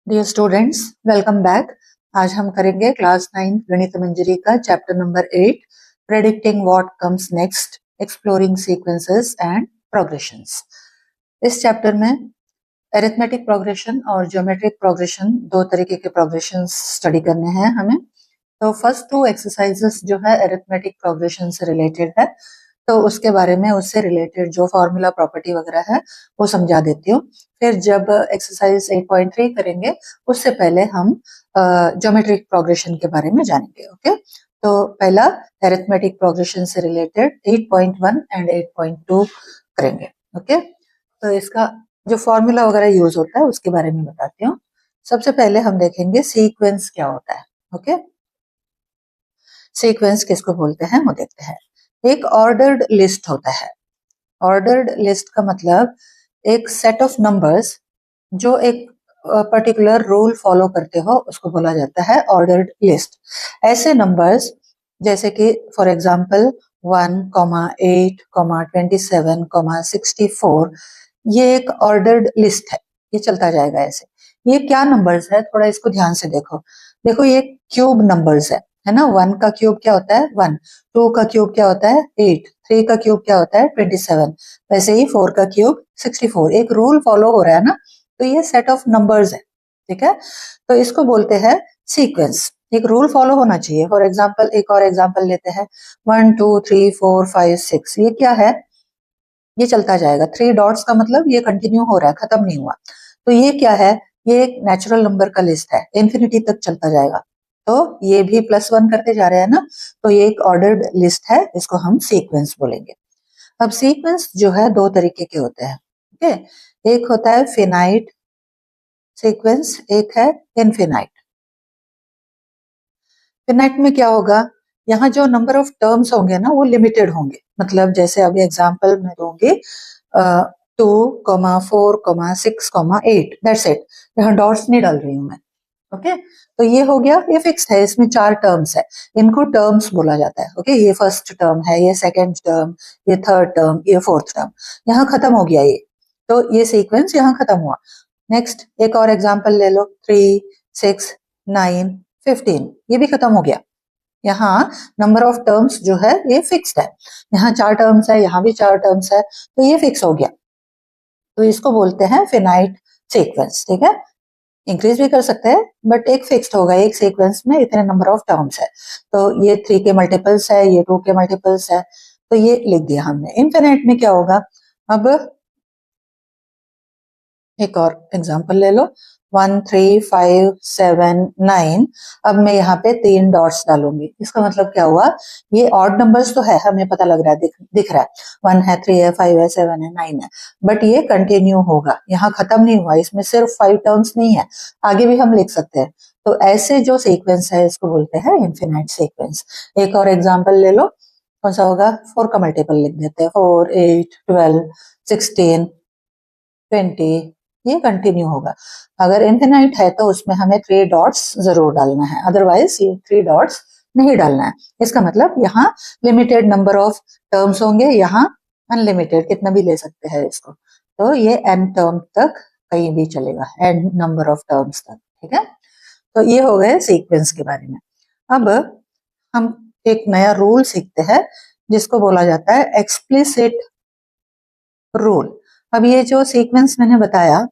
Dear students, welcome back. आज हम करेंगे क्लास 9 गणित मंजरी का chapter number 8, predicting what comes next, exploring sequences and progressions. इस चैप्टर में अरिथमेटिक प्रोग्रेशन और ज्योमेट्रिक प्रोग्रेशन, दो तरीके के प्रोग्रेशंस स्टडी करने हैं हमें। तो फर्स्ट टू एक्सरसाइजेस जो है अरिथमेटिक प्रोग्रेशन से रिलेटेड है, तो उसके बारे में उससे रिलेटेड जो फॉर्मूला प्रॉपर्टी वगैरह है वो समझा देती हूँ। फिर जब एक्सरसाइज 8.3 करेंगे उससे पहले हम ज्योमेट्रिक प्रोग्रेशन के बारे में जानेंगे। ओके, तो पहला अरिथमेटिक प्रोग्रेशन से रिलेटेड 8.1 एंड 8.2 करेंगे। ओके, तो इसका जो फॉर्मूला वगैरह यूज होता है उसके बारे में बताती हूँ। सबसे पहले हम देखेंगे सीक्वेंस क्या होता है। ओके, सीक्वेंस किसको बोलते हैं वो देखते हैं। एक ऑर्डर्ड लिस्ट होता है। ऑर्डर्ड लिस्ट का मतलब एक सेट ऑफ नंबर्स जो एक पर्टिकुलर रूल फॉलो करते हो उसको बोला जाता है ऑर्डर्ड लिस्ट। ऐसे नंबर्स जैसे कि फॉर एग्जांपल 1, 8, 27, 64, ये एक ऑर्डर्ड लिस्ट है। ये चलता जाएगा ऐसे। ये क्या नंबर्स है, थोड़ा इसको ध्यान से देखो। देखो ये क्यूब नंबर्स है ना। 1 का क्यूब क्या होता है 1, 2 का क्यूब क्या होता है 8, 3 का क्यूब क्या होता है 27, वैसे ही 4 का क्यूब 64। एक रूल फॉलो हो रहा है ना, तो ये सेट ऑफ नंबर्स है। ठीक है, तो इसको बोलते हैं सीक्वेंस। एक रूल फॉलो होना चाहिए। फॉर एग्जाम्पल एक और एग्जाम्पल लेते हैं 1, 2, 3, 4, 5, 6। ये क्या है, ये चलता जाएगा। 3 डॉट्स का मतलब ये कंटिन्यू हो रहा है, खत्म नहीं हुआ। तो ये क्या है, ये एक नेचुरल नंबर का लिस्ट है, इंफिनिटी तक चलता जाएगा। तो ये भी +1 करते जा रहे हैं ना, तो ये एक ऑर्डर्ड लिस्ट है, इसको हम सीक्वेंस बोलेंगे। अब सीक्वेंस जो है दो तरीके के होते हैं। ठीक है, एक होता है फिनाइट सीक्वेंस, एक है इनफिनाइट। फिनाइट में क्या होगा, यहाँ जो नंबर ऑफ टर्म्स होंगे ना वो लिमिटेड होंगे। मतलब जैसे अभी एग्जांपल में दूंगी 2, 4, 6, 8, दैट्स इट। यहाँ डॉट्स नहीं डाल रही हूँ मैं। ओके, तो ये हो गया, ये फिक्स है, इसमें 4 टर्म्स है, इनको टर्म्स बोला जाता है। ओके, ये फर्स्ट टर्म है, ये सेकंड टर्म, ये थर्ड टर्म, ये फोर्थ टर्म। यहाँ खत्म हो गया ये, तो ये सीक्वेंस यहाँ खत्म हुआ। नेक्स्ट एक और एग्जांपल ले लो 3, 6, 9, 15, ये भी खत्म हो गया। यहाँ नंबर ऑफ टर्म्स जो है ये फिक्स्ड है। यहाँ 4 टर्म्स है, यहाँ भी 4 टर्म्स है, तो ये फिक्स हो गया। तो इसको बोलते हैं फिनाइट सीक्वेंस। ठीक है, इंक्रीज भी कर सकते हैं बट एक फिक्स्ड होगा, एक सीक्वेंस में इतने नंबर ऑफ टर्म्स है। तो ये 3 के मल्टीपल्स है, ये 2 के मल्टीपल्स है, तो ये लिख दिया हमने। इनफिनाइट में क्या होगा, अब एक और एग्जांपल ले लो 1, 3, 5, 7, 9। अब मैं यहाँ पे 3 डॉट्स डालूंगी, इसका मतलब क्या हुआ, ये ऑड नंबर्स तो है, हमें पता लग रहा है, दिख रहा है 1 है, 3 है, 5 है, 7 है, 9 है, बट ये कंटिन्यू होगा, यहाँ खत्म नहीं हुआ। इसमें सिर्फ 5 टर्म्स नहीं है, आगे भी हम लिख सकते हैं। तो ऐसे जो सीक्वेंस है इसको बोलते हैं इनफिनाइट सीक्वेंस। एक और एग्जाम्पल ले लो, कौन सा होगा, 4 का मल्टीपल लिख देते हैं, 4, 8, 12, 16, 20, ये कंटिन्यू होगा। अगर इनफिनाइट है तो उसमें हमें 3 डॉट्स जरूर डालना है, अदरवाइज ये 3 डॉट्स नहीं डालना है। इसका मतलब यहाँ लिमिटेड नंबर ऑफ टर्म्स होंगे, यहाँ अनलिमिटेड कितना भी ले सकते हैं इसको। तो ये n टर्म तक कहीं भी चलेगा, n नंबर ऑफ टर्म्स तक। ठीक है, तो ये हो गए सीक्वेंस के बारे में। अब हम एक नया रूल सीखते हैं जिसको बोला जाता है एक्सप्लिसिट रूल। अब ये जो सीक्वेंस मैंने बताया,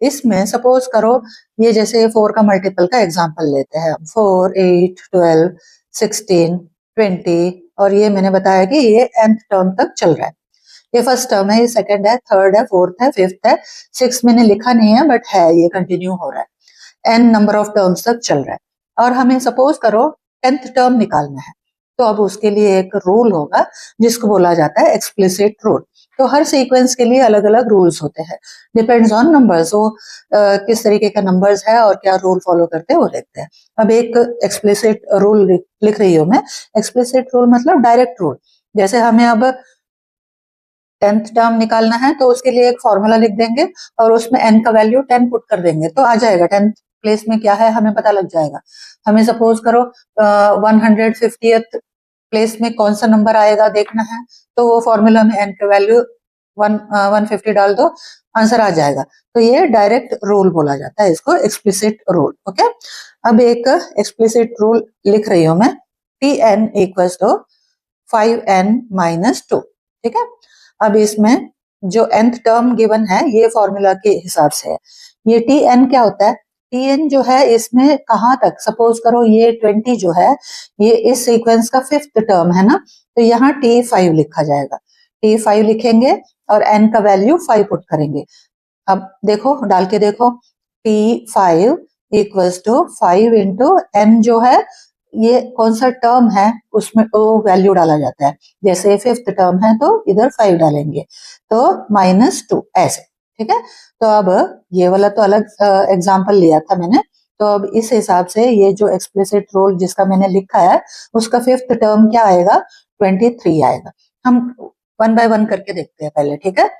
इसमें सपोज करो ये जैसे 4 का मल्टीपल का एग्जांपल लेते हैं, 4, 8, 12, 16, 20, और ये मैंने बताया कि ये nth टर्म तक चल रहा है। ये फर्स्ट टर्म है, ये सेकंड है, थर्ड है, फोर्थ है, फिफ्थ है, 6 मैंने लिखा नहीं है बट है, ये कंटिन्यू हो रहा है, n नंबर ऑफ टर्म्स तक चल रहा है। और हमें सपोज करो 10th टर्म निकालना है, तो अब उसके लिए एक रूल होगा जिसको बोला जाता है एक्सप्लिसिट रूल। तो हर सीक्वेंस के लिए अलग अलग रूल्स होते हैं, डिपेंड्स ऑन नंबर्स, वो किस तरीके का नंबर्स है और क्या रूल फॉलो करते हैं वो देखते हैं। अब एक एक्सप्लिसिट रूल लिख रही हूँ मैं। एक्सप्लिसिट रूल मतलब डायरेक्ट रूल। जैसे हमें अब 10th टर्म निकालना है तो उसके लिए एक फॉर्मूला लिख देंगे और उसमें n का वैल्यू 10 पुट कर देंगे तो आ जाएगा 10th प्लेस में क्या है हमें पता लग जाएगा। हमें सपोज करो 150th प्लेस में कौन सा नंबर आएगा देखना है, तो वो फॉर्मूला में n का वैल्यू 150 डाल दो, आंसर आ जाएगा। तो ये डायरेक्ट रूल बोला जाता है, इसको एक्सप्लिसिट रूल। ओके, अब एक एक्सप्लिसिट रूल लिख रही हूं मैं, Tn इक्वल्स टू 5n-2। ठीक है, अब इसमें जो nth टर्म गिवन है ये फॉर्मूला के हिसाब से है। ये Tn क्या होता है, Tn जो है इसमें कहां तक, सपोज करो ये 20 जो है ये इस सीक्वेंस का 5th टर्म है ना, तो यहाँ T5 लिखा जाएगा। T5 लिखेंगे और n का वैल्यू 5 पुट करेंगे। अब देखो, डाल के देखो, T5 equals to 5 into n जो है ये कौन सा टर्म है उसमें वो वैल्यू डाला जाता है। जैसे 5th टर्म है तो इधर 5 डालेंगे, तो -2 ऐसे। ठीक है, तो अब ये वाला तो अलग एग्जांपल लिया था मैंने, तो अब इस हिसाब से ये जो एक्सप्लिसिट रूल जिसका मैंने लिखा है उसका 5th टर्म क्या आएगा, 23 आएगा। हम 1 बाय 1 करके देखते हैं पहले। ठीक है,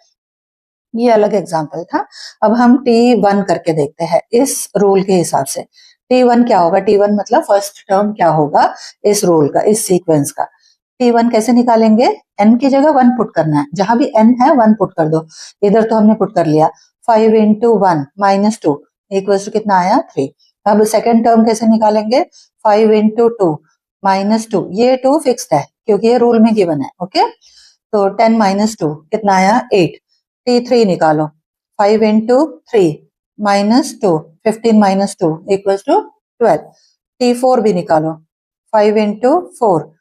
ये अलग एग्जांपल था। अब हम T1 करके देखते हैं इस रूल के हिसाब से। T1 क्या होगा, T1 मतलब फर्स्ट टर्म क्या होगा इस रूल का, इस सीक्वेंस का। T1 कैसे निकालेंगे, n की जगह 1 पुट करना है, जहां भी n है 1 पुट कर दो। इधर तो हमने पुट कर लिया, 5 इंटू 1 -2 इक्वल्स टू कितना आया, 3। अब सेकेंड टर्म कैसे निकालेंगे, 5 इंटू 2 -2, ये 2 फिक्स्ड है क्योंकि ये रूल में गिवन है। ओके, तो 10 -2 कितना आया, 8। T3 निकालो, 5 इंटू 3 -2, 15 -2 इक्वल्स टू 12। T4 भी निकालो, 5 इंटू 4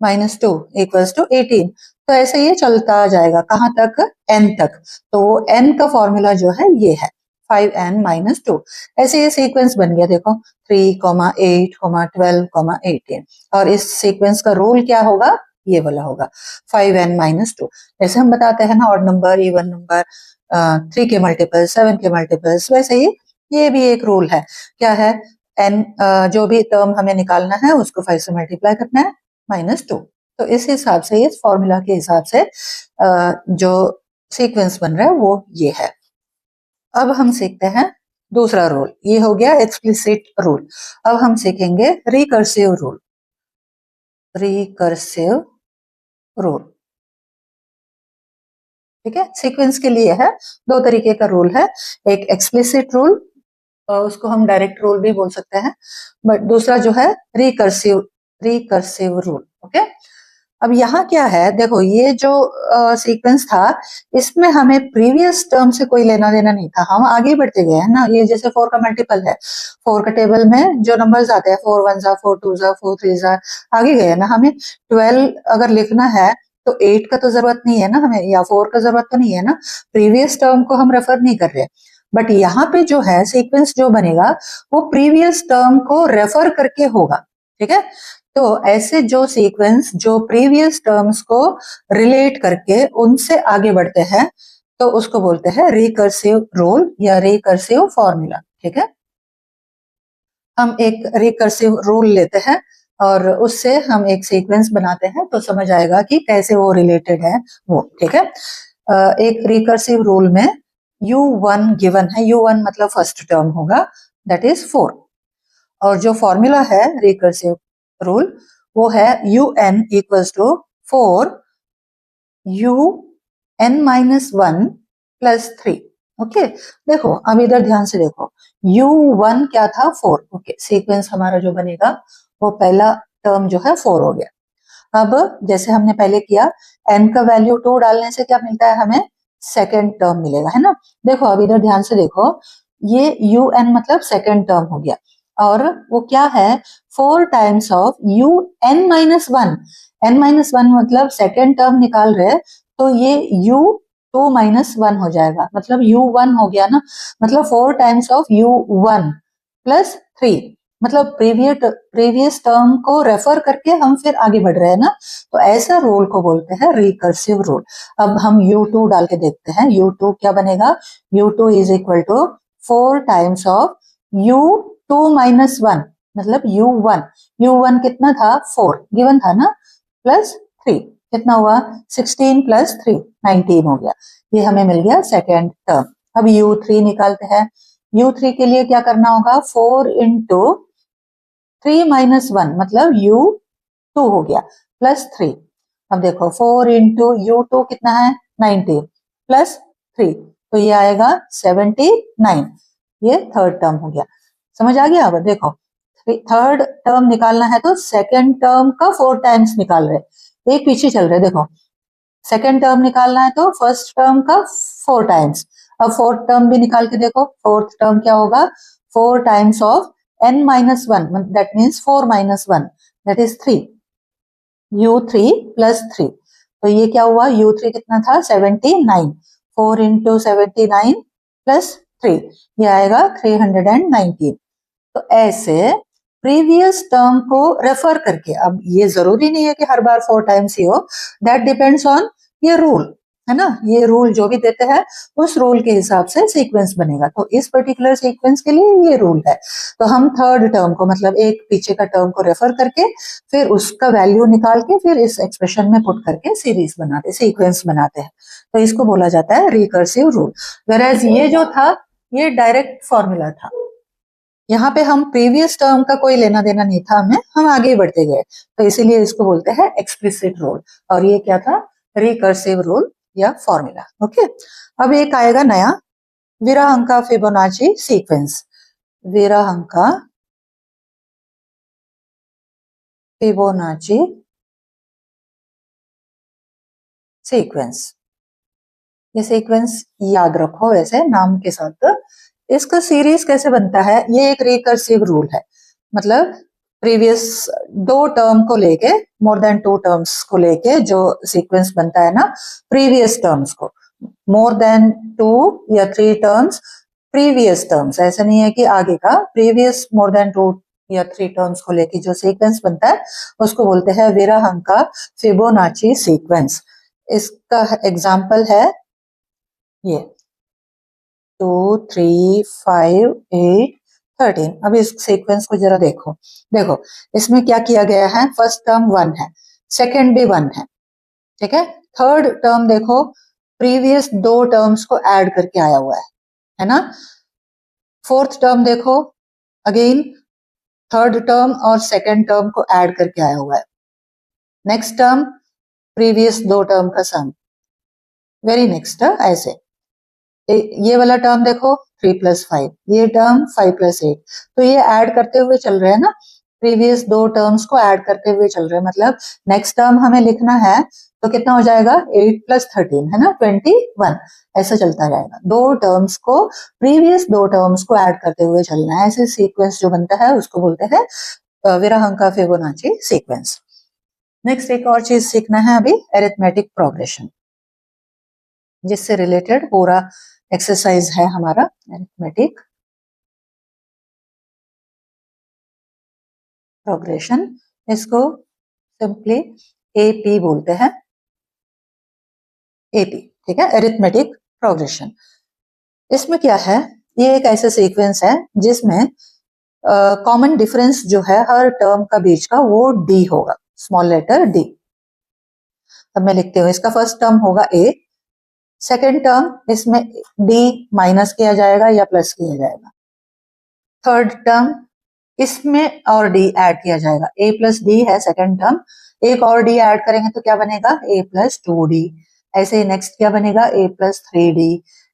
-2 इक्वल्स टू 18। तो ऐसे ये चलता जाएगा कहाँ तक, n तक। तो वो n का फॉर्मूला जो है ये है 5n-2। ऐसे ये सीक्वेंस बन गया, देखो 3, 8, 12, 18। और इस सीक्वेंस का रूल क्या होगा, ये वाला होगा 5n-2। जैसे हम बताते हैं ना ऑड नंबर, इवन नंबर, 3 के मल्टीपल, 7 के मल्टीपल्स, वैसे ही ये भी एक रूल है। क्या है, n जो भी टर्म हमें निकालना है उसको 5 से मल्टीप्लाई करना है, -2। तो इस हिसाब से, इस फॉर्मूला के हिसाब से जो सीक्वेंस बन रहा है वो ये है। अब हम सीखते हैं दूसरा रूल, ये हो गया एक्सप्लिसिट रूल। अब हम सीखेंगे रिकर्सिव रूल। रिकर्सिव रूल, ठीक है, सीक्वेंस के लिए है। दो तरीके का रूल है, एक एक्सप्लिसिट रूल, उसको हम डायरेक्ट रूल भी बोल सकते हैं, बट दूसरा जो है रिकर्सिव रूल। ओके, अब यहाँ क्या है, देखो ये जो सीक्वेंस था इसमें हमें प्रीवियस टर्म से कोई लेना देना नहीं था, हम आगे बढ़ते गए हैं ना। ये जैसे 4 का मल्टीपल है, 4 का टेबल में जो नंबर्स आते हैं 4 1 जा, 4 2 जा, 4 3 जा, आगे गए ना। हमें 12 अगर लिखना है तो 8 का तो जरूरत नहीं है ना हमें, या 4 का जरूरत तो नहीं है ना, प्रीवियस टर्म को हम रेफर नहीं कर रहे। बट यहाँ पे जो है सीक्वेंस जो बनेगा वो प्रीवियस टर्म को रेफर करके होगा। ठीक है, तो ऐसे जो सीक्वेंस जो प्रीवियस टर्म्स को रिलेट करके उनसे आगे बढ़ते हैं तो उसको बोलते हैं रिकर्सिव रूल या रिकर्सिव फॉर्मूला। ठीक है, हम एक रिकर्सिव रूल लेते हैं और उससे हम एक सीक्वेंस बनाते हैं तो समझ आएगा कि कैसे वो रिलेटेड है वो। ठीक है, एक रिकर्सिव रूल में U1 गिवन है, U1 मतलब फर्स्ट टर्म होगा, दैट इज 4। और जो फॉर्मूला है रिकर्सिव रूल वो है UN equals to 4 UN-1 plus 3। Okay, देखो अब इधर ध्यान से देखो, U1 क्या था, 4। ओके, सीक्वेंस हमारा जो बनेगा वो पहला टर्म जो है 4 हो गया। अब जैसे हमने पहले किया, n का वैल्यू 2 डालने से क्या मिलता है हमें, सेकेंड टर्म मिलेगा, है ना। देखो अब इधर ध्यान से देखो, ये UN मतलब सेकेंड टर्म हो गया, और वो क्या है, 4 टाइम्स ऑफ UN-1। n-1 मतलब सेकेंड टर्म निकाल रहे, तो ये U2-1 हो जाएगा, मतलब U1 हो गया ना। मतलब 4 टाइम्स ऑफ U1 प्लस 3, मतलब प्रीवियस टर्म को रेफर करके हम फिर आगे बढ़ रहे हैं ना, तो ऐसा रूल को बोलते हैं रिकर्सिव रूल। अब हम U2 डाल के देखते हैं, U2 क्या बनेगा, U2 is equal to 4 times of U2-1 मतलब U1 कितना था, 4 गिवन था ना, प्लस 3 कितना हुआ, 16 प्लस 3 19 हो गया। ये हमें मिल गया सेकेंड टर्म। अब U3 निकालते हैं, U3 के लिए क्या करना होगा, 4 इंटू 3-1 मतलब U2 हो गया, प्लस 3। अब देखो 4 इंटू U2 कितना है, 19 प्लस 3, तो ये आएगा 79, ये थर्ड टर्म हो गया। समझ आ गया? अब देखो थर्ड टर्म निकालना है तो सेकेंड टर्म का 4 टाइम्स निकाल रहे, एक पीछे चल रहे। देखो सेकेंड टर्म निकालना है तो फर्स्ट टर्म का 4 टाइम्स। अब फोर्थ टर्म भी निकाल के देखो, फोर्थ टर्म क्या होगा, 4 times of n minus 1, that means 4 minus 1, that is 3, u3 plus 3। तो ये क्या हुआ, u3 कितना था 79, 4 इंटू 79 प्लस 3, ये आएगा 319। तो ऐसे प्रीवियस टर्म को रेफर करके, अब ये जरूरी नहीं है कि हर बार 4 टाइम्स ही हो, दैट डिपेंड्स ऑन ये रूल, है ना। ये रूल जो भी देते हैं उस रूल के हिसाब से सीक्वेंस बनेगा। तो इस पर्टिकुलर सीक्वेंस के लिए ये रूल है। तो हम थर्ड टर्म को, मतलब एक पीछे का टर्म को रेफर करके फिर उसका वैल्यू निकाल के फिर इस एक्सप्रेशन में पुट करके सीरीज बनाते, सीक्वेंस बनाते हैं। तो इसको बोला जाता है रिकर्सिव रूल। वेरएज ये जो था ये डायरेक्ट फॉर्मूला था, यहाँ पे हम प्रीवियस टर्म का कोई लेना देना नहीं था हमें, हम आगे बढ़ते गए, तो इसीलिए इसको बोलते हैं एक्सप्लिसिट रूल। और ये क्या था, रिकर्सिव रूल या फॉर्मूला। ओके, अब एक आएगा नया, विराहंका फिबोनाची सीक्वेंस। विराहंका फिबोनाची सीक्वेंस, ये सीक्वेंस याद रखो वैसे नाम के साथ। इसका सीरीज कैसे बनता है, ये एक रिकर्सिव रूल है, मतलब प्रीवियस 2 टर्म को लेके, मोर देन 2 टर्म्स को लेके जो सीक्वेंस बनता है ना, प्रीवियस टर्म्स को, मोर देन 2 या 3 टर्म्स, प्रीवियस टर्म्स, ऐसा नहीं है कि आगे का, प्रीवियस मोर देन 2 या 3 टर्म्स को लेके जो सीक्वेंस बनता है उसको बोलते हैं विराहंका फिबोनाची सीक्वेंस। इसका एग्जाम्पल है ये 2 3 5 8 13। अब इस सीक्वेंस को जरा देखो, देखो इसमें क्या किया गया है, फर्स्ट टर्म 1 है, सेकेंड भी 1 है, ठीक है। थर्ड टर्म देखो प्रीवियस 2 टर्म्स को ऐड करके आया हुआ है ना। फोर्थ टर्म देखो अगेन थर्ड टर्म और सेकेंड टर्म को ऐड करके आया हुआ है। नेक्स्ट टर्म प्रीवियस 2 टर्म का सम, वेरी नेक्स्ट ऐसे। ये वाला टर्म देखो 3 + 5, ये टर्म 5 + 8, तो ये ऐड करते हुए चल रहे हैं ना, प्रीवियस 2 टर्म्स को ऐड करते हुए चल रहे हैं, मतलब नेक्स्ट टर्म हमें लिखना है तो कितना हो जाएगा 8 + 13 है ना 21, ऐसा चलता जाएगा। 2 टर्म्स को, प्रीवियस 2 टर्म्स को ऐड करते हुए चलना है, ऐसे सीक्वेंस जो बनता है उसको बोलते हैं विराहंका फिबोनाची सीक्वेंस। नेक्स्ट एक और चीज सीखना है अभी, अरिथमेटिक प्रोग्रेशन, जिससे रिलेटेड पूरा एक्सरसाइज है हमारा अरिथमेटिक प्रोग्रेशन। इसको सिंपली एपी बोलते हैं, एपी, ठीक है, अरिथमेटिक प्रोग्रेशन। इसमें क्या है, ये एक ऐसा सीक्वेंस है जिसमें कॉमन डिफरेंस जो है हर टर्म का बीच का वो डी होगा, स्मॉल लेटर डी। अब मैं लिखती हूँ, इसका फर्स्ट टर्म होगा ए, सेकेंड टर्म इसमें डी माइनस किया जाएगा या प्लस किया जाएगा, थर्ड टर्म इसमें और डी ऐड किया जाएगा, a + d है सेकेंड टर्म, एक और डी ऐड करेंगे तो क्या बनेगा a + 2d, ऐसे ही नेक्स्ट क्या बनेगा a + 3d,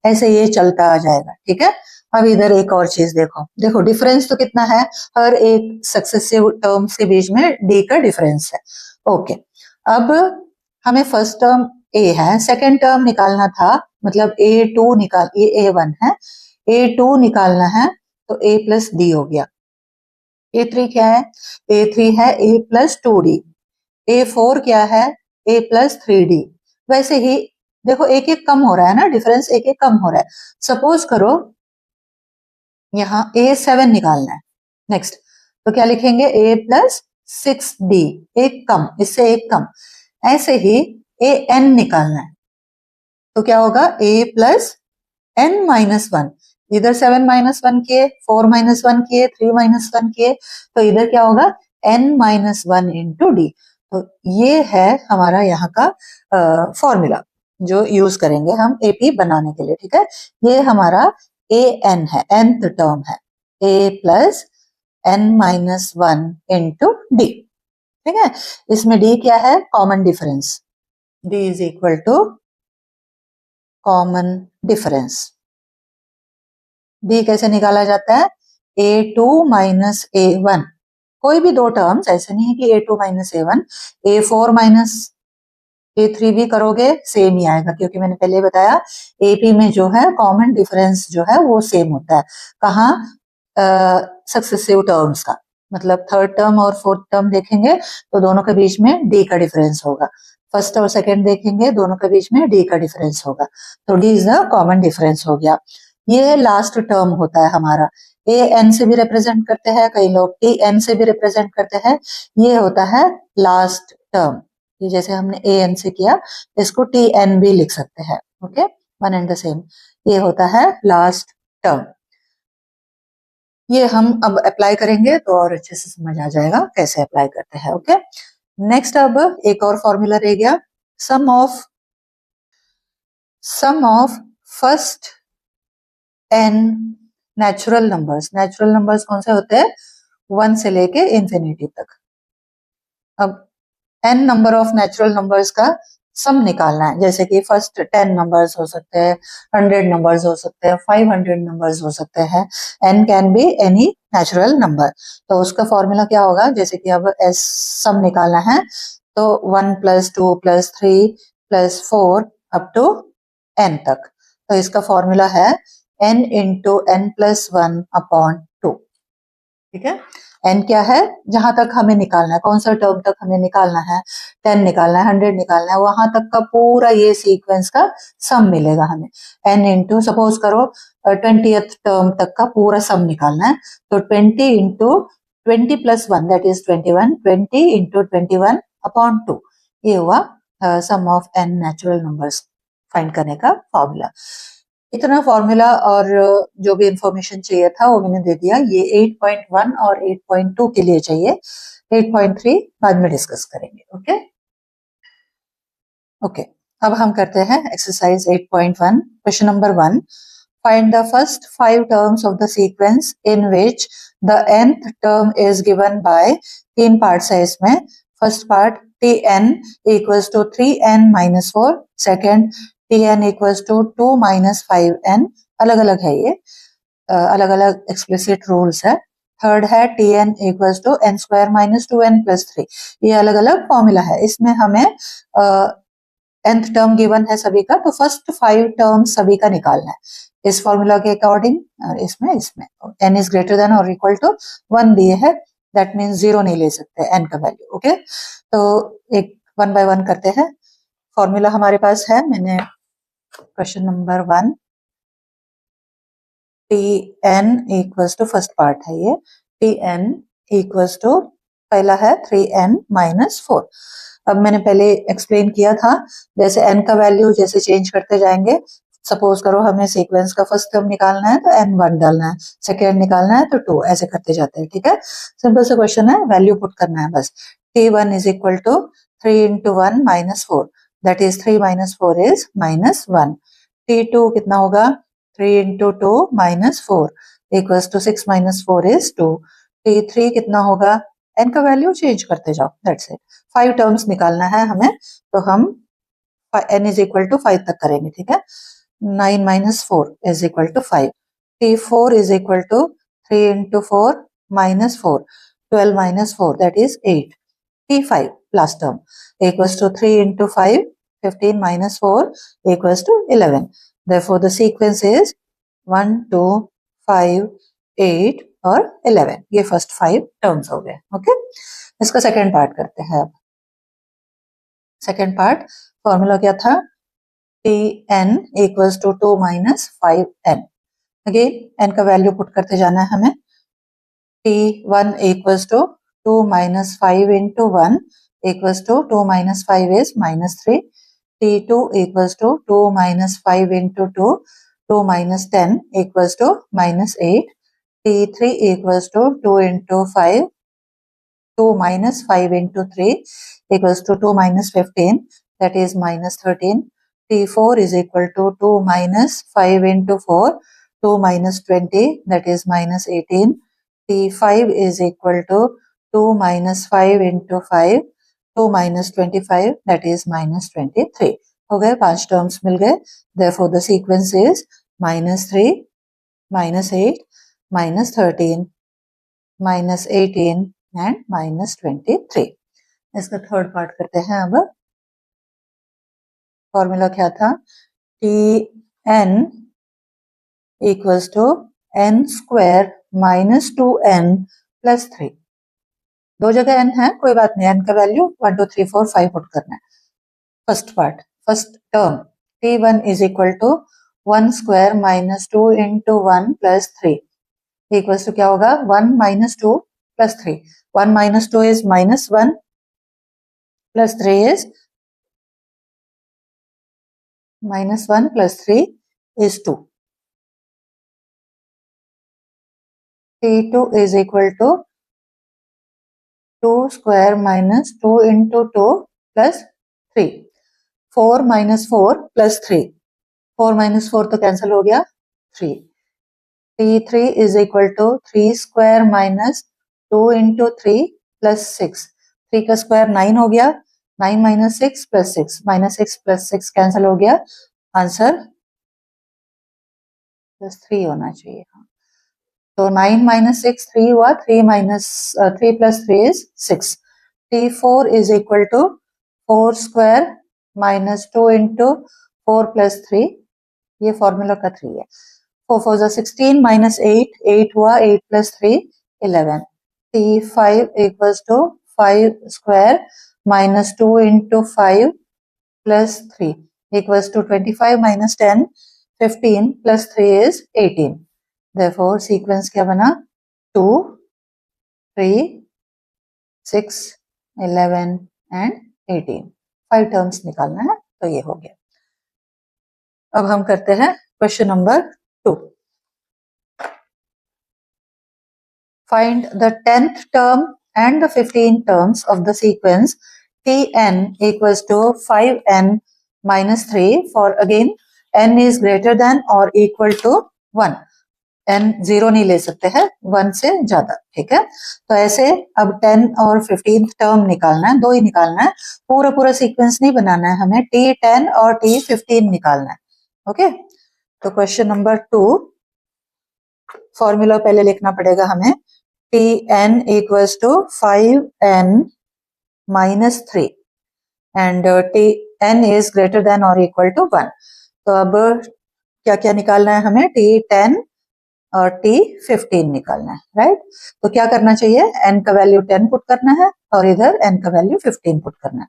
ऐसे ये चलता आ जाएगा, ठीक है। अब इधर एक और चीज देखो, देखो डिफरेंस तो कितना है, हर एक सक्सेसिव टर्म्स के बीच में d का डिफरेंस है। ओके, अब हमें फर्स्ट टर्म a है, सेकेंड टर्म निकालना था, मतलब a2 निकाल, ये a1 है, a2 निकालना है तो a + d हो गया। A3 क्या है, A3 है a + 2d, A4 क्या है a + 3d। वैसे ही देखो एक एक कम हो रहा है ना, डिफरेंस एक एक कम हो रहा है। सपोज करो यहाँ A7 निकालना है, नेक्स्ट तो क्या लिखेंगे a + 6d, एक कम, इससे एक कम। ऐसे ही AN निकालना है तो क्या होगा a + n-1, इधर 7 - 1 किए, 4 - 1 किए, 3 - 1 किए, तो इधर क्या होगा n-1 × d। तो ये है हमारा यहाँ का फॉर्मूला जो यूज करेंगे हम एपी बनाने के लिए, ठीक है। ये हमारा an है, nth टर्म है, a + n-1 × d, ठीक है। इसमें d क्या है, common difference, d = common difference. b कैसे निकाला जाता है, a2 माइनस a1, कोई भी दो टर्म्स, ऐसे नहीं है कि a2 minus a1, a4 minus a3 भी करोगे सेम ही आएगा, क्योंकि मैंने पहले बताया AP में जो है कॉमन डिफरेंस जो है वो सेम होता है। कहाँ, सक्सेसिव टर्म्स का, मतलब थर्ड टर्म और फोर्थ टर्म देखेंगे तो दोनों के बीच में d का डिफरेंस होगा, फर्स्ट और सेकंड देखेंगे दोनों के बीच में d का डिफरेंस होगा, तो d is the common difference हो गया। ये लास्ट टर्म होता है हमारा, ए एन से भी रिप्रेजेंट करते हैं, कई लोग टी एन से भी रिप्रेजेंट करते हैं, ये होता है लास्ट टर्म। ये जैसे हमने ए एन से किया, इसको टी एन भी लिख सकते हैं, okay, one and the same. ये होता है लास्ट टर्म। ये हम अब अप्लाई करेंगे तो और अच्छे से समझ आ जाएगा कैसे अप्लाई करते हैं, ओके। नेक्स्ट अब एक और फॉर्मूला रह गया, sum of first n natural numbers. Natural numbers कौन से होते हैं, 1 से लेके इंफिनिटी तक। अब n number of natural numbers का सम निकालना है, जैसे कि फर्स्ट 10 नंबर्स हो सकते हैं, 100 नंबर्स हो सकते हैं, 500 नंबर्स हो सकते हैं, n can be any natural number. तो उसका फॉर्मूला क्या होगा, जैसे कि अब s सम निकालना है तो 1 plus 2 plus 3 plus 4 up to n तक। तो इसका फॉर्मूला है n into n plus 1 upon 2, ठीक है। n क्या है, जहां तक हमें निकालना है, कौन सा टर्म तक हमें निकालना है, 10 निकालना है, 100 निकालना है, वहां तक का पूरा ये सीक्वेंस का सम मिलेगा हमें। n इंटू सपोज करो 20th टर्म तक का पूरा सम निकालना है, तो 20 into 20 plus 1 that is 21, 20 into 21 upon 2, ये हुआ sum of n natural numbers find करने का फॉर्मूला। इतना फॉर्मूला और जो भी इंफॉर्मेशन चाहिए था वो मैंने दे दिया। ये 8.1 और 8.2 के लिए चाहिए, 8.3 बाद में डिस्कस करेंगे, ओके। ओके, अब हम करते हैं exercise 8.1, question number 1, find the first 5 terms of the sequence in which the nth term is given by, 3 parts है इसमें। First part tn equals to 3n minus 4, second tn equals to 2 minus 5n, अलग अलग है ये, अलग अलग explicit rules है। Third है tn equals to n square minus 2n plus 3, ये अलग अलग फॉर्मूला है। इसमें हमें nth टर्म गिवन है सभी का, तो फर्स्ट 5 टर्म सभी का निकालना है इस फॉर्मूला के अकॉर्डिंग। इसमें n इज ग्रेटर देन और इक्वल टू 1 दिए है, दैट मीन्स 0 नहीं ले सकते n का वैल्यू, ओके। तो एक 1 बाय 1 करते हैं। फॉर्मूला हमारे पास है, मैंने question number 1, tn equals to, first part है ये, tn इक्वल्स टू, पहला है 3n माइनस 4। अब मैंने पहले एक्सप्लेन किया था, जैसे n का वैल्यू जैसे चेंज करते जाएंगे, सपोज करो हमें सीक्वेंस का फर्स्ट टर्म निकालना है तो n1 डालना है, सेकेंड निकालना है तो 2, ऐसे करते जाते हैं, ठीक है। सिंपल सा क्वेश्चन है, वैल्यू पुट करना है बस। t1 is equal to 3 into 1 minus 4, that is 3 minus 4 is minus 1। t2 कितना होगा, 3 into 2 minus 4 equals to 6 minus 4 is 2। t3 कितना होगा, n का वैल्यू चेंज करते जाओ, दैट्स इट। 5 टर्म्स निकालना है हमें, तो हम n इज इक्वल टू 5 तक करेंगे, ठीक है। 9 minus 4 is equal to 5। t4 is equal to 3 into 4 minus 4, 12 minus 4 that is 8। t5 last term equals to 3 into 5, 15 minus 4 equals to 11. Therefore, the sequence is 1, 2, 5, 8 और 11. ये फर्स्ट 5 टर्म्स हो गए, okay. इसका second part करते हैं अब। Second part formula क्या था, tn equals to 2 minus 5n। Again n का वैल्यू पुट करते जाना है हमें। t1 equals to 2 minus 5 into 1 equals to 2 minus 5 is minus 3. t2 equals to 2 minus 5 into 2, 2 minus 10 equals to minus 8. t3 equals to 2 into 5, 2 minus 5 into 3 equals to 2 minus 15, that is minus 13. t4 is equal to 2 minus 5 into 4, 2 minus 20, that is minus 18. t5 is equal to 2 minus 5 into 5, 2 minus 25, that is minus 23. हो गए, 5 terms मिल गए। Therefore the sequence is -3, -8, -13, -18 and -23। इसका third part करते हैं। अब formula क्या था? Tn equals to n square minus 2n plus 3। दो जगह n है, कोई बात नहीं, n का वैल्यू 1 2 3 4 5 पुट करना है। First part, first term T1 is equal to 1 square minus 2 into 1 plus 3 equals to क्या होगा? 1 minus 2 plus 3। 1 minus 2 is -1 plus 3 is -1 plus 3 is 2. T2 is equal to 2 square minus 2 into 2 plus 3. 4 minus 4 plus 3. 4 minus 4 तो cancel हो गया, 3. T3 is equal to 3 square minus 2 into 3 plus 6. 3 का square 9 हो गया, 9 minus 6 plus 6. minus 6 plus 6 cancel हो गया, answer +3 होना चाहिए। तो 9 minus 6 3 हुआ, 3 plus 3 is 6. T4 is equal to 4 square minus 2 into 4 plus 3, ये फॉर्मूला का 3 है। 4 4 is 16 minus 8, 8 हुआ, 8 plus 3 11. T5 equals to 5 square minus 2 into 5 plus 3 equals to 25 minus 10, 15 plus 3 is 18. Therefore sequence क्या बना? 2 3 6 11 and 18। 5 टर्म्स निकालना है, तो ये हो गया। अब हम करते हैं question number 2। Find the 10th term and the 15 terms of the sequence Tn equals to 5n minus 3 for again n is greater than or equal to 1। n 0 नहीं ले सकते हैं, 1 से ज्यादा, ठीक है। तो ऐसे अब 10 और 15 टर्म निकालना है, दो ही निकालना है, पूरा पूरा सीक्वेंस नहीं बनाना है हमें, T10 और T15 निकालना है। ओके, तो क्वेश्चन नंबर 2, फॉर्मूला पहले लिखना पड़ेगा हमें। Tn equals to 5n minus 3 and Tn is greater than और इक्वल टू 1। तो अब क्या क्या निकालना है हमें? T10 और T15 निकालना है, राइट। तो क्या करना चाहिए? n का वैल्यू 10 पुट करना है और इधर n का वैल्यू 15 पुट करना है।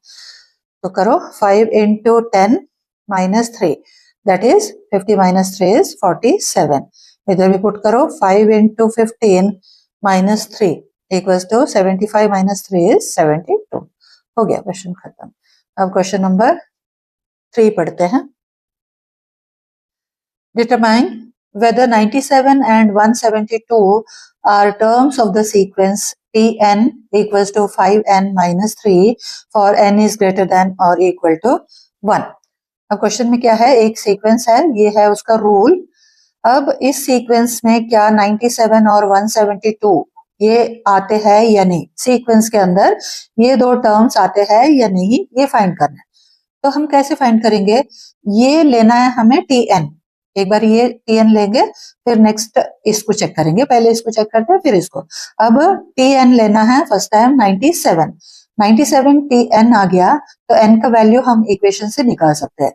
तो करो, 5 into 10 minus 3 that is 50 minus 3 is 47। इधर भी पुट करो, 5 into 15 minus 3 equals to 75 minus 3 is 72। हो गया, क्वेश्चन खत्म। अब क्वेश्चन नंबर 3 पढ़ते हैं। Determine whether 97 and 172 are terms of the sequence Tn equals to 5n minus 3 for n is greater than or equal to 1। अब question में क्या है? एक सीक्वेंस है, ये है उसका रूल। अब इस सीक्वेंस में क्या 97 और 172 ये आते हैं या नहीं, सीक्वेंस के अंदर ये दो टर्म्स आते हैं या नहीं, ये फाइंड करना है। तो हम कैसे फाइंड करेंगे? ये लेना है हमें Tn, एक बार ये Tn लेंगे, फिर नेक्स्ट इसको चेक करेंगे, पहले इसको चेक करते हैं फिर इसको। अब Tn लेना है फर्स्ट टाइम 97, 97 Tn आ गया, तो n का वैल्यू हम इक्वेशन से निकाल सकते हैं।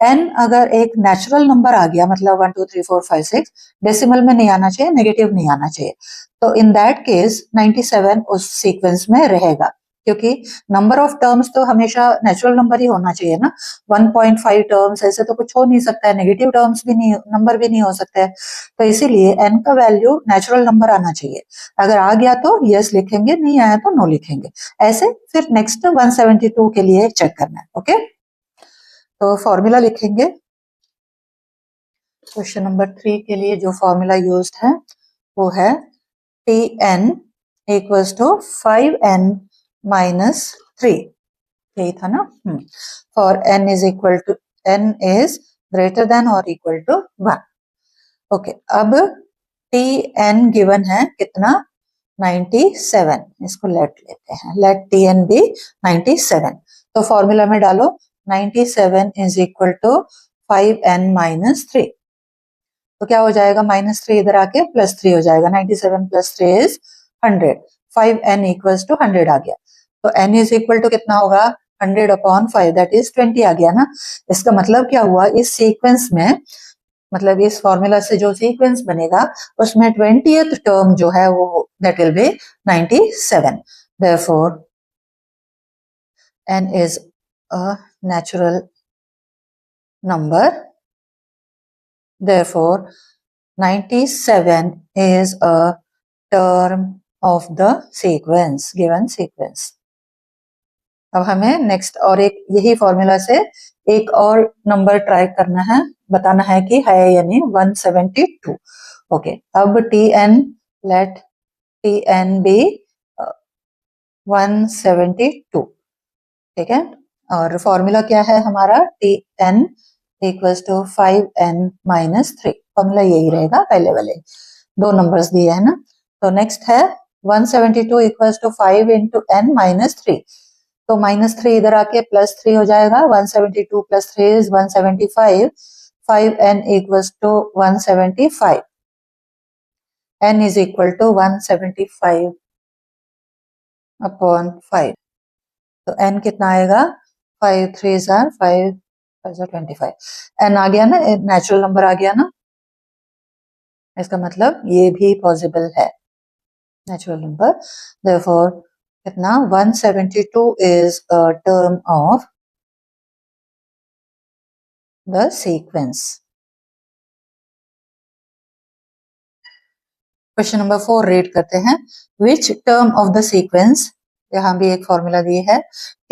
n अगर एक नेचुरल नंबर आ गया, मतलब 1 2 3 4 5 6, डेसिमल में नहीं आना चाहिए, नेगेटिव नहीं आना चाहिए, तो इन दैट केस 97 उस सीक्वेंस में रहेगा, क्योंकि नंबर ऑफ टर्म्स तो हमेशा नेचुरल नंबर ही होना चाहिए ना। 1.5 टर्म्स ऐसे तो कुछ हो नहीं सकता है, नेगेटिव टर्म्स भी नहीं, नंबर भी नहीं हो सकते हैं, तो इसीलिए n का वैल्यू नेचुरल नंबर आना चाहिए। अगर आ गया तो यस लिखेंगे, नहीं आया तो नो लिखेंगे, ऐसे फिर नेक्स्ट 172 के लिए चेक करना है। ओके, तो फॉर्मूला लिखेंगे। क्वेश्चन नंबर 3 के लिए जो फॉर्मूला यूज्ड है वो है Tn equals to 5n minus 3, यही था ना। For n is equal to, n is greater than और इक्वल टू 1। ओके, अब Tn गिवन है कितना? 97। इसको लेट लेते हैं, लेट Tn बी 97। तो फॉर्मूला में डालो 97 इज इक्वल टू 5n-3। तो क्या हो जाएगा, -3 इधर आके +3 हो जाएगा। 97 + 3 इज 100। 5n इक्वल्स टू 100 आ गया। तो n इज इक्वल टू कितना होगा, 100/5, दैट इज 20 आ गया ना। इसका मतलब क्या हुआ, इस सीक्वेंस में, मतलब इस फॉर्मूला से जो सीक्वेंस बनेगा उसमें 20th टर्म जो है वो that will be 97। Therefore n is a natural number. Therefore 97 is a term of the sequence, given sequence. अब हमें नेक्स्ट और एक यही फॉर्मूला से एक और नंबर ट्राई करना है, बताना है कि है या नहीं, 172। ओके, अब Tn, लेट Tn बी 172, ठीक है। और फॉर्मूला क्या है हमारा, Tn equals to 5n-3। Formula यही रहेगा, पहले वाले दो नंबर्स दिए है ना। तो नेक्स्ट है 172 इक्वल्स टू 5 इंटू n-3। तो -3 इधर आके +3 हो जाएगा। 172 + 3 is 175। 5n equals to 175। n is equal to 175/5। तो n कितना आएगा, 5 3 are 5 5 25। n आ गया ना, नेचुरल नंबर आ गया ना। इसका मतलब ये भी पॉसिबल है, नेचुरल नंबर। देयरफॉर कितना, 172 is a term of the sequence. Question number 4 read करते हैं। Which term of the sequence, यहाँ भी एक फॉर्मूला दी है,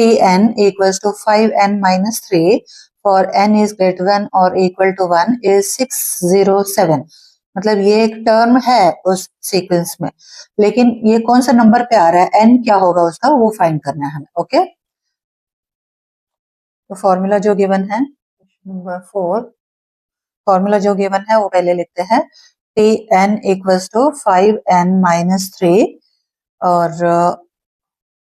Tn equals to 5n-3 for n is greater than और इक्वल टू 1 इज 607। मतलब ये एक टर्म है उस सीक्वेंस में, लेकिन ये कौन सा नंबर पे आ रहा है, n क्या होगा उसका, वो फाइंड करना है हमें। ओके, तो फॉर्मूला जो गिवन है, नंबर 4, फॉर्मूला जो गिवन है वो पहले लिखते हैं। Tn इक्वल्स टू 5n-3 और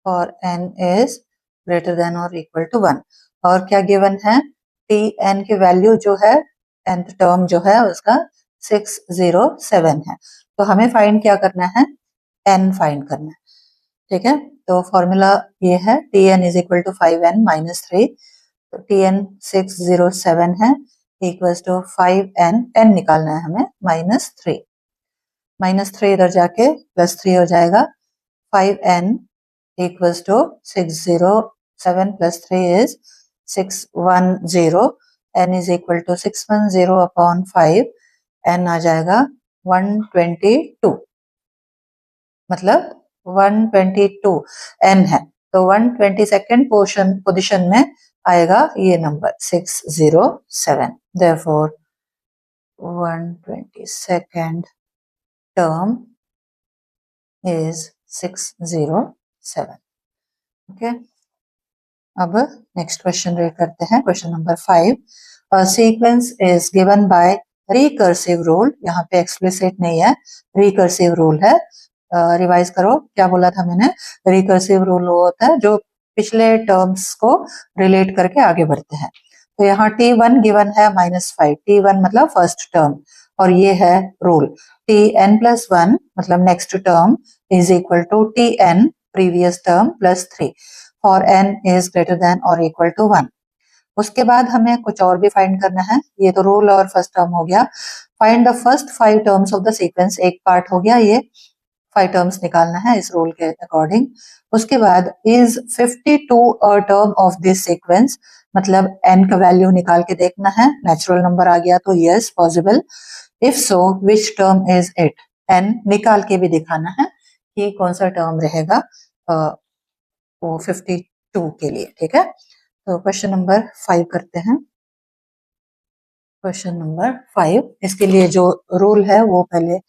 और n is greater than or equal to 1। और क्या गिवन है, Tn की वैल्यू जो है, nth टर्म जो है उसका 607 है। तो हमें फाइंड क्या करना है, n फाइंड करना है, ठीक है। तो फॉर्मूला ये है, Tn is equal to 5n-3। तो Tn 607 है, इक्वल्स टू 5n, n निकालना है हमें, -3। -3 इधर जाके +3 हो जाएगा। 5n equals to 607 plus 3 is 610। n is equal to 610/5। n आ जाएगा 122, मतलब 122 n है। तो 122nd पोजीशन में आएगा ये number 607। Therefore 122nd term is 607। Okay, अब नेक्स्ट क्वेश्चन रीड करते हैं। Question number 5, sequence is given bye recursive rule. यहाँ पे एक्सप्लिसिट नहीं है, रिकर्सिव रूल है। रिवाइज करो, क्या बोला था मैंने, रिकर्सिव रूल वो होता है जो पिछले टर्म्स को रिलेट करके आगे बढ़ते हैं। तो यहाँ T1 गिवन है -5, T1 मतलब फर्स्ट टर्म, और ये है रूल। Tn+1 मतलब next term is equal to Tn previous term +3 for n is greater than और इक्वल टू 1। उसके बाद हमें कुछ और भी फाइंड करना है। ये तो रूल और फर्स्ट टर्म हो गया। Find the first 5 terms of the sequence, एक पार्ट हो गया, ये 5 टर्म्स निकालना है इस रूल के अकॉर्डिंग। उसके बाद is 52 a term of this sequence, मतलब n का वैल्यू निकाल के देखना है। नेचुरल नंबर आ गया तो yes possible. If so which term is it, n निकाल के भी दिखाना है कि कौन सा टर्म रहेगा वो 52 के लिए, ठीक है। तो क्वेश्चन नंबर 5 करते हैं। क्वेश्चन नंबर 5, इसके लिए जो रूल है वो पहले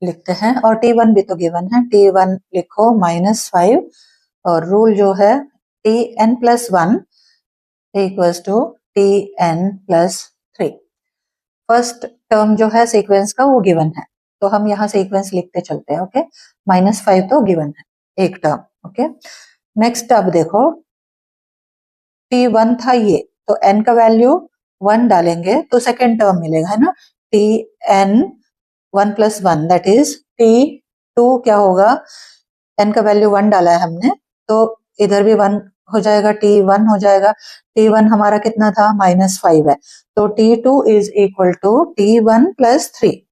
लिखते हैं, और T1 भी तो गिवन है, T1 लिखो -5, और रूल जो है Tn+1 equals to Tn+3। First term जो है सीक्वेंस का वो गिवन है, तो हम यहाँ सीक्वेंस लिखते चलते हैं। ओके, -5 तो गिवन है एक टर्म। ओके, नेक्स्ट अब देखो t1 था ये, तो n का वैल्यू 1 डालेंगे तो सेकेंड टर्म मिलेगा, है ना, tn 1 + 1 दैट इज t2 क्या होगा, n का वैल्यू 1 डाला है हमने तो इधर भी 1 हो जाएगा, t1 हो जाएगा, t1 हमारा कितना था -5 है, तो t2 is equal to t1 + 3।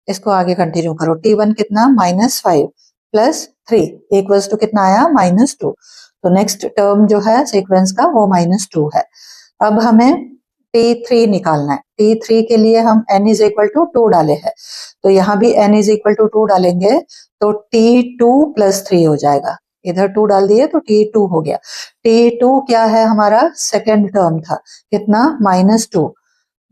इसको आगे कंटिन्यू करो, t1 कितना -5 + 3 इक्वल्स टू कितना आया -2। तो नेक्स्ट टर्म जो है सीक्वेंस का वो -2 है। अब हमें t3 निकालना है, t3 के लिए हम n इज इक्वल टू 2 डाले हैं, तो यहाँ भी n इज इक्वल टू 2 डालेंगे तो t2 + 3 हो जाएगा, इधर 2 डाल दिए तो t2 हो गया। t2 क्या है हमारा सेकेंड टर्म था, कितना -2,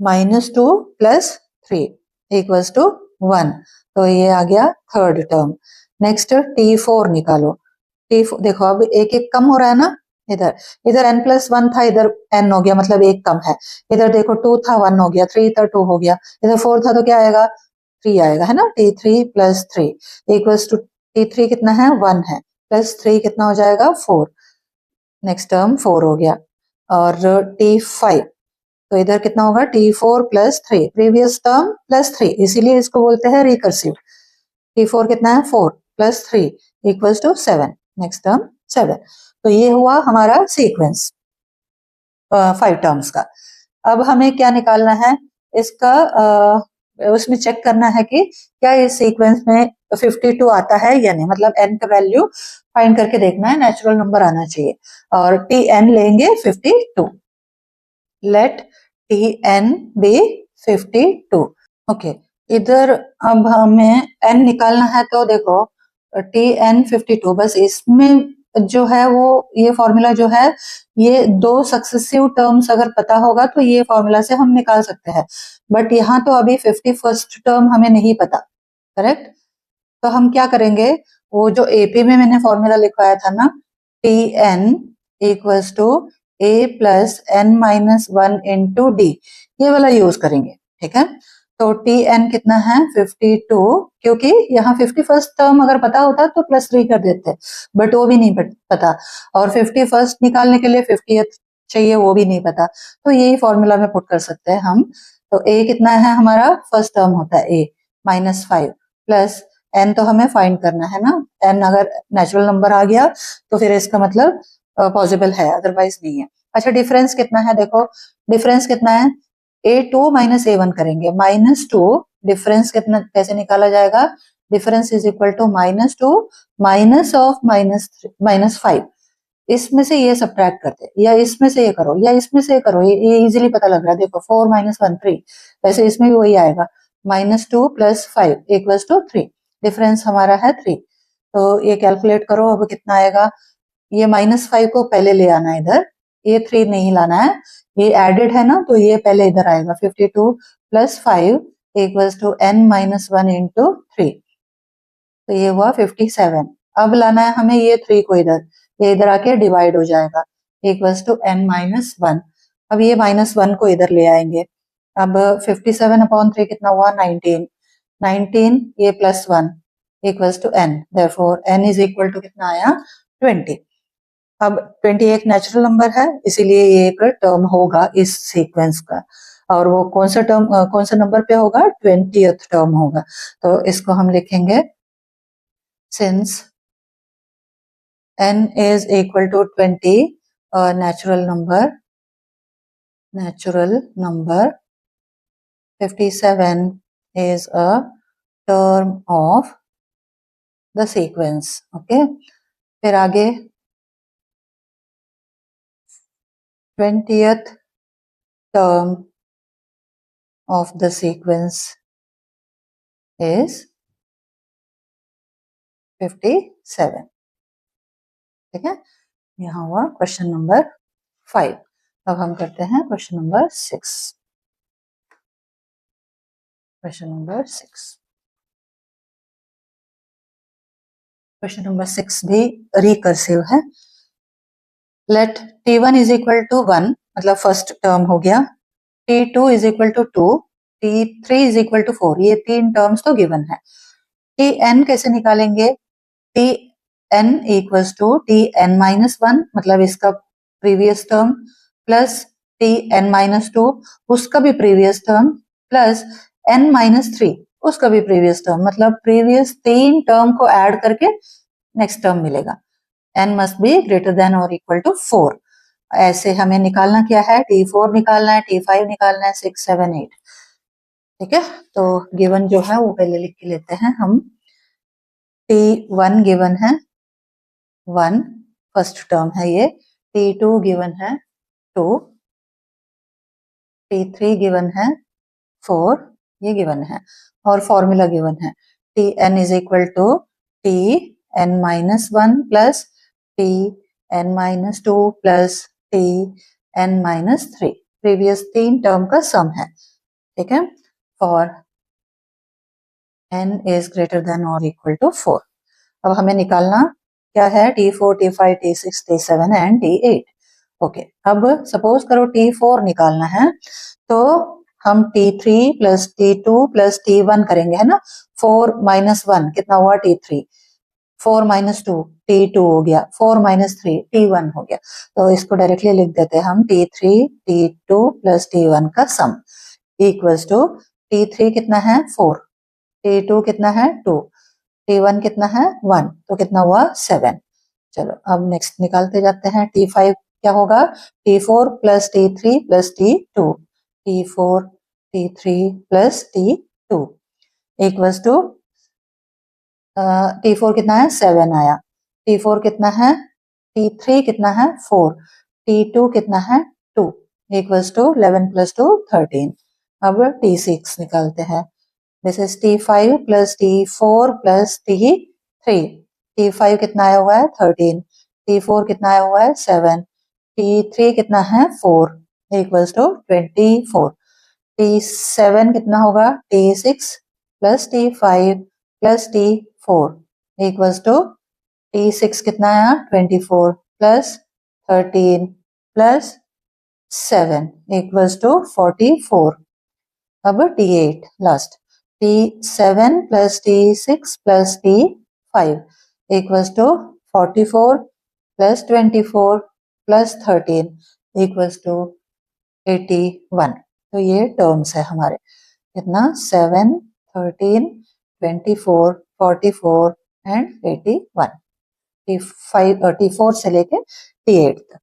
-2 + 3 इक्वल्स टू 1, तो ये आ गया थर्ड टर्म। नेक्स्ट t4 निकालो, t4 देखो अब एक एक कम हो रहा है ना, इधर इधर n + 1 था, इधर n हो गया मतलब एक कम है, इधर देखो 2 था 1 हो गया, 3 था 2 हो गया, इधर 4 था तो क्या आएगा 3 आएगा, है ना, t3 + 3 इक्वल्स टू t3 कितना है 1 है, +3 कितना हो जाएगा 4, नेक्स्ट टर्म 4 हो गया। और t5 तो इधर कितना होगा t4 + 3 प्रीवियस टर्म +3, इसीलिए इसको बोलते हैं रिकर्सिव। t4 कितना है 4 + 3 इक्वल्स टू 7, नेक्स्ट टर्म 7। तो ये हुआ हमारा सीक्वेंस 5 टर्म्स का। अब हमें क्या निकालना है इसका, उसमें चेक करना है कि क्या इस सीक्वेंस में 52 आता है या नहीं, मतलब n का वैल्यू फाइंड करके देखना है, नेचुरल नंबर आना चाहिए, और tn लेंगे 52, लेट tn be 52। ओके, इधर अब हमें n निकालना है तो देखो tn 52, बस इसमें जो है वो ये फॉर्मूला जो है, ये दो सक्सेसिव टर्म्स अगर पता होगा तो ये फॉर्मूला से हम निकाल सकते हैं, बट यहाँ तो अभी 51st टर्म हमें नहीं पता, करेक्ट। तो हम क्या करेंगे, वो जो एपी में मैंने फॉर्मूला लिखवाया था ना, tn equals to a + n - 1 × d, ये वाला यूज करेंगे, ठीक है। तो tn कितना है 52, क्योंकि यहाँ 51st टर्म अगर पता होता तो +3 कर देते, बट वो भी नहीं पता, और 51st निकालने के लिए 50th चाहिए, वो भी नहीं पता, तो यही फॉर्मूला में पुट कर सकते हैं हम। तो a कितना है हमारा फर्स्ट टर्म होता है a -5 प्लस n तो हमें फाइंड करना है ना, n अगर नेचुरल नंबर आ गया तो फिर इसका मतलब पॉसिबल है, अदरवाइज नहीं है। अच्छा डिफरेंस कितना है, देखो डिफरेंस कितना है, a2 - a1 करेंगे, -2 डिफरेंस कितना कैसे निकाला जाएगा, डिफरेंस इज इक्वल टू -2 -5, इसमें से ये सब्ट्रैक्ट करते, या इसमें से ये करो या इसमें से ये करो, ये इजीली पता लग रहा है, देखो 4 - 1 3, वैसे इसमें भी वही आएगा, -2 + 5 इक्वल्स टू 3, डिफरेंस हमारा है 3। तो ये कैलकुलेट करो अब कितना आएगा, ये -5 को पहले ले आना है इधर, ये 3 नहीं लाना है, ये एडेड है ना तो ये पहले इधर आएगा, 52 + 5 इक्वल्स टू n - 1 × 3, तो ये हुआ 57। अब लाना है हमें ये 3 को इधर, ये इधर आके डिवाइड हो जाएगा, इक्वल्स टू n - 1। अब ये -1 को इधर ले आएंगे, अब 57/3 कितना हुआ 19, 19 ये +1 equals to n, therefore n is equal to कितना आया 20। अब 20 एक नेचुरल नंबर है, इसीलिए ये एक टर्म होगा इस सीक्वेंस का, और वो कौन सा टर्म कौन सा नंबर पे होगा 20th टर्म होगा। तो इसको हम लिखेंगे since n is equal to 20, a natural number 57 is a term of the sequence। Okay, फिर आगे 20th term of the sequence is 57, ठीक है। यहाँ हुआ क्वेश्चन नंबर 5। अब हम करते हैं question number 6। Question number 6, question number 6 भी रिकर्सिव है। Late t1 is equal to 1, मतलब फर्स्ट टर्म हो गया, t2 is equal to 2, t3 is equal to 4, ये तीन टर्म्स तो गिवन है। tn कैसे निकालेंगे, tn इक्वल्स टू tn - 1, मतलब इसका previous term plus T N minus two उसका भी previous term plus N minus three उसका भी प्रीवियस टर्म, मतलब प्रीवियस 3 टर्म को ऐड करके नेक्स्ट टर्म मिलेगा। n must be greater than और इक्वल टू 4। ऐसे हमें निकालना क्या है, t4 निकालना है, t5 निकालना है, 6 7 8। ठीक है, तो गिवन जो है वो पहले लिख के लेते हैं हम। t1 गिवन है 1, फर्स्ट टर्म है ये। t2 गिवन है 2, t3 गिवन है 4, ये गिवन है, और फॉर्मूला गिवन है T N is equal to T N minus 1 plus T N minus 2 plus T N minus 3, previous 3 term का सम है। ठीक है, for n is greater than और इक्वल टू 4। अब हमें निकालना क्या है, t4 t5 t6 t7 and t8। Okay, अब सपोज करो t4 निकालना है तो हम t3 plus t2 plus t1 करेंगे, है ना। 4 माइनस 1 कितना हुआ, t3, 4 माइनस 2 t2 हो गया, 4 माइनस 3 t1 हो गया। तो इसको डायरेक्टली लिख देते हैं हम t3 t2 प्लस t1 का सम इक्वल्स टू t3 कितना है 4, t2 कितना है 2, t1 कितना है 1, तो कितना हुआ 7। चलो अब नेक्स्ट निकालते जाते हैं। t5 क्या होगा, t4 plus t3 plus t2, t4 t3 plus t2 equals to t4 कितना है 7 आया, t4 कितना है, t3 कितना है 4, t2 कितना है 2 इक्वल्स टू 11 प्लस 2 13। अब t6 निकालते हैं। This is t5 plus t4 plus t3, t5 कितना आया हुआ है 13, t4 कितना आया हुआ है 7, t3 कितना है 4 इक्वल्स टू 24, t7 कितना होगा t6 plus t5 plus t4 equals to t6 कितना आया 24 प्लस 13 प्लस 7 इक्वल्स टू 44। अब t8 last, t7 plus t6 plus t5 equals to 44 plus 24 plus 13 equals to 81। तो ये टर्म्स है हमारे, कितना 7 13 24 44 एंड 81, t5 t4 से लेके t8 तक।